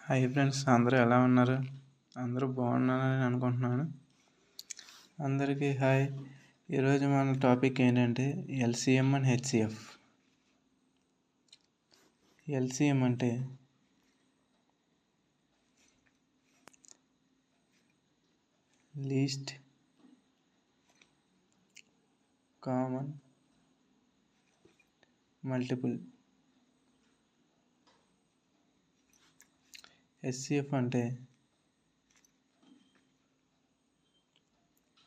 Hi friends, అందరూ ఎలా ఉన్నారు? అందరూ బాగున్నారని అనుకుంటున్నాను. అందరికీ హాయ్. ఈరోజు మన టాపిక్ ఏంటంటే ఎల్సిఎం అండ్ హెచ్సిఎఫ్. ఎల్సిఎం అంటే లీస్ట్ కామన్ మల్టిపుల్. హెచ్సిఎఫ్ అంటే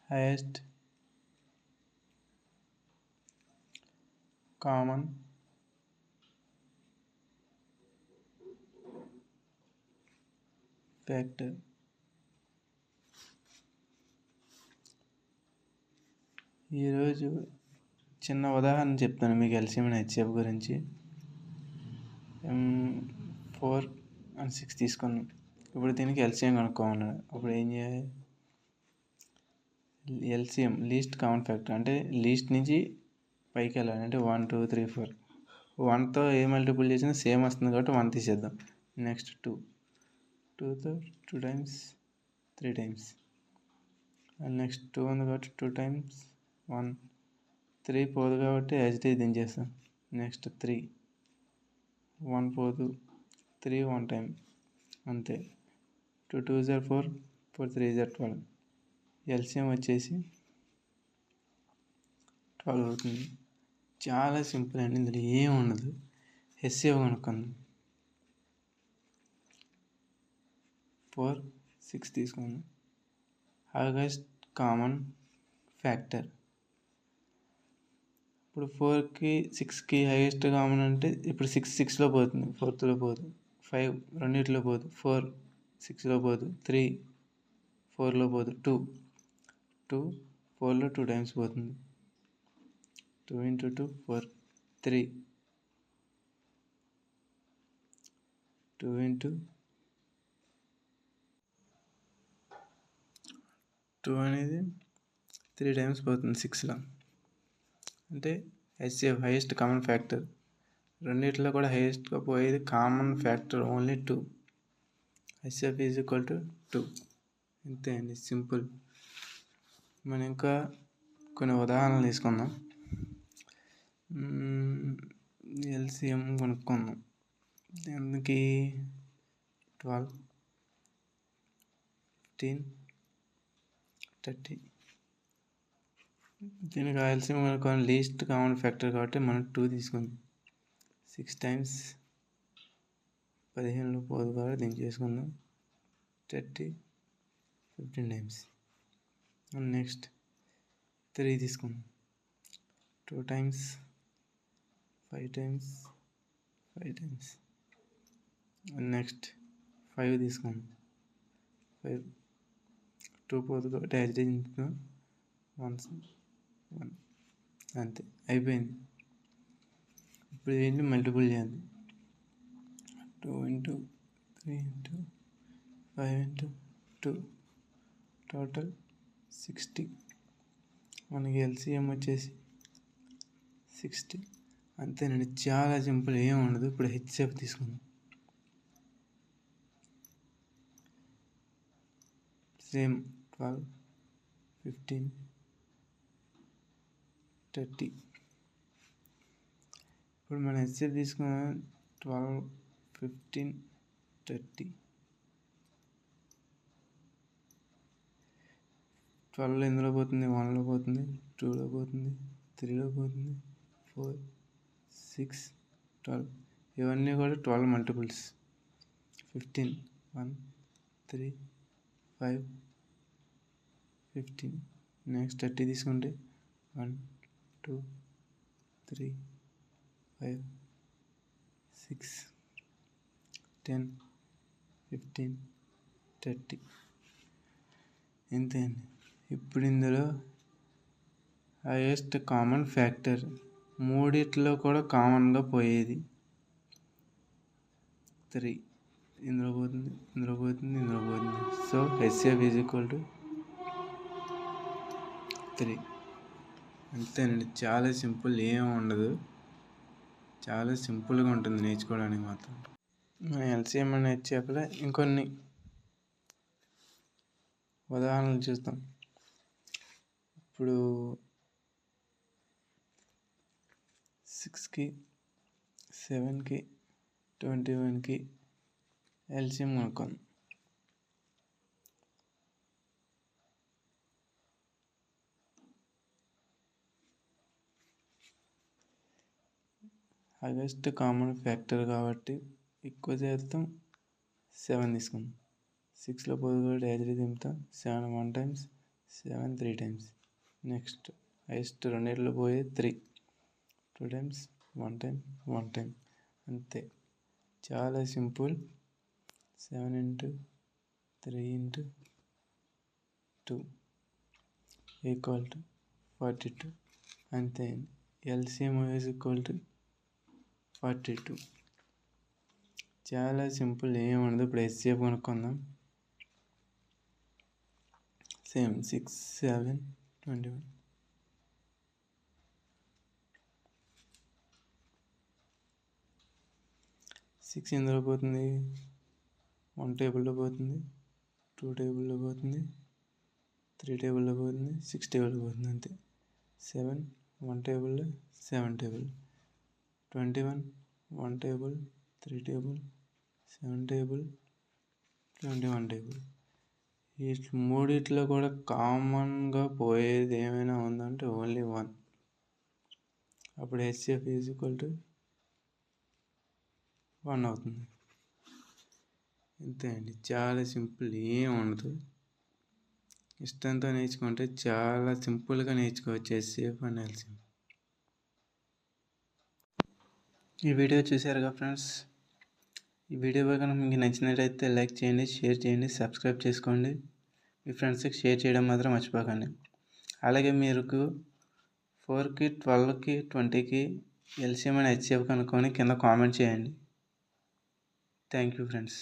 హైయెస్ట్ కామన్ ఫ్యాక్టర్. ఈరోజు చిన్న ఉదాహరణ చెప్తాను మీకు ఎల్సిఎం అండ్ హెచ్సిఎఫ్ గురించి. 4 and 6 తీసుకున్నాం. ఇప్పుడు దీనికి ఎల్సిఎం కనుక్కోమన్నాడు. అప్పుడు ఏం చేయాలి? ఎల్సిఎం లీస్ట్ కామన్ ఫ్యాక్టర్ అంటే లీస్ట్ నుంచి పైకి వెళ్ళాలి. అంటే 1 2 3 4. 1తో ఏ మల్టిపుల్ చేసినా సేమ్ వస్తుంది కాబట్టి 1 తీసేద్దాం. నెక్స్ట్ 2తో 2 times 3 times. అండ్ నెక్స్ట్ 2 ఉంది కాబట్టి 2 times 1. 3 పోదు కాబట్టి యాజిటీ దించేస్తాం. నెక్స్ట్ 3 1 పోదు, 3 1 time అంతే. 2 2s are 4, 4 3s are 12. LCM వచ్చేసి 12 అవుతుంది. చాలా సింపుల్ అండి, ఇందులో ఏం ఉండదు. హెచ్సిఎఫ్ కనుక్కుందాం. 4 6 తీసుకుందాం. Highest common factor. ఇప్పుడు 4కి 6కి హైయెస్ట్ కామన్ అంటే ఇప్పుడు 6 6లో పోతుంది, 4థ్లో పోదు. 5 రెండిట్లో పోదు. 4 6లో పోదు. 3 4లో పోదు. 2 4లో 2 times పోతుంది. 2 into 2 4. 3 2 into 2 అనేది 3 times పోతుంది 6లో. అంటే హెచ్సిఎఫ్ హైయెస్ట్ కామన్ ఫ్యాక్టర్. రెండిట్లో కూడా హైయెస్ట్గా పోయేది common factor only 2. HCF is equal to 2. అంతే అండి, సింపుల్. మనం ఇంకా కొన్ని ఉదాహరణలు తీసుకుందాం. ఎల్సిఎం కొనుక్కుందాం. దీనికి 12 15 30. దీనికి ఎల్సిఎం కొనుక్కోవాలి. లీస్ట్ కామన్ ఫ్యాక్టర్ కాబట్టి మనం 2 తీసుకుందాం. 6 times 15లో పోదు కాబట్టి దీన్ని చేసుకుందాం. 30 15 times. అండ్ నెక్స్ట్ 3 తీసుకుందాం. 2 times 5 times 5 times. And next 5 తీసుకుందాం. 5 2 పోదు కాబట్టి యాజిటీ 1 అంతే అయిపోయింది. ఇప్పుడు ఏంటి మల్టిపుల్ చేయాలి. 2 into 3 into 5 into 2 టోటల్ 60. మనకి ఎల్సిఎం వచ్చేసి 60. అంతేనండి, చాలా సింపుల్, ఏం ఉండదు. ఇప్పుడు హెచ్సిఎఫ్ తీసుకుందాం. సేమ్ 12 15 30. ఇప్పుడు మనం హెచ్సిఎఫ్ తీసుకున్నాం. 12 15 30. 12 ఎందులో పోతుంది? 1లో పోతుంది, 2లో పోతుంది, 3లో పోతుంది, 4 6 12. ఇవన్నీ కూడా 12 మల్టిపుల్స్. 15 1 3 5 15. నెక్స్ట్ 30 తీసుకుంటే 1 2 3 5 6 10 15 30. ఇంతే అండి. ఇప్పుడు ఇందులో హైయెస్ట్ కామన్ ఫ్యాక్టర్ మూడిట్లో కూడా కామన్గా పోయేది 3. ఇందులో పోతుంది, ఇందులో పోతుంది, ఇందులో పోతుంది. So HCF is equal to 3. అంతేనండి, చాలా సింపుల్, ఏం ఉండదు. చాలా సింపుల్గా ఉంటుంది నేర్చుకోవడానికి మాత్రం. మన ఎల్సిఎం అని హెచ్సిఎఫ్లో ఇంకొన్ని ఉదాహరణలు చూద్దాం. ఇప్పుడు 6కి 7కి 21కి ఎల్సిఎం కనుక్కుందాం. హైయెస్ట్ కామన్ ఫ్యాక్టర్ కాబట్టి ఎక్కువ చేద్దాం, 7 తీసుకుందాం. 6లో పోదు కాబట్టి యాజ్ దింపుతాం. 7 1 times, 7 3 times. నెక్స్ట్ హైయెస్ట్ రెండిట్లో పోయే 3 2 times, 1 time, 1 time. అంతే, చాలా simple. 7 into 3 into 2 equal to 42. అంతే, ఎల్సిఎం ఈజ్ ఈక్వల్ టు 42. చాలా సింపుల్, ఏముండదు. ఇప్పుడు హెచ్సిఎఫ్ కనుక్కుందాం. సేమ్ 6 7 21. 6 ఎందులో పోతుంది? 1 టేబుల్లో పోతుంది, 2 టేబుల్లో పోతుంది, 3 టేబుల్లో పోతుంది, 6 టేబుల్లో పోతుంది. అంతే. 7 1 టేబుల్లో, 7 table. 21 1 table, 3 table, 7 table, 21 table. ఈ మూడిట్లో కూడా కామన్గా పోయేది ఏమైనా ఉందంటే ఓన్లీ 1. అప్పుడు హెచ్సిఎఫ్ ఈజ్ ఈక్వల్ టు 1 అవుతుంది. అంతే అండి, చాలా సింపుల్, ఏం ఉండదు. ఇష్టంతో నేర్చుకుంటే చాలా సింపుల్గా నేర్చుకోవచ్చు హెచ్సిఎఫ్ అండ్ ఎల్సిఎం. ఈ వీడియో చూసారుగా ఫ్రెండ్స్. ఈ వీడియో కనుక మీకు నచ్చినట్లయితే లైక్ చేయండి, షేర్ చేయండి, సబ్స్క్రైబ్ చేసుకోండి. మీ ఫ్రెండ్స్కి షేర్ చేయడం మాత్రం మర్చిపోకండి. అలాగే మీరు 4కి 12కి 20కి ఎల్సిఎం అండ్ హెచ్సిఎఫ్ కనుక్కొని కింద కామెంట్ చేయండి. Thank you friends.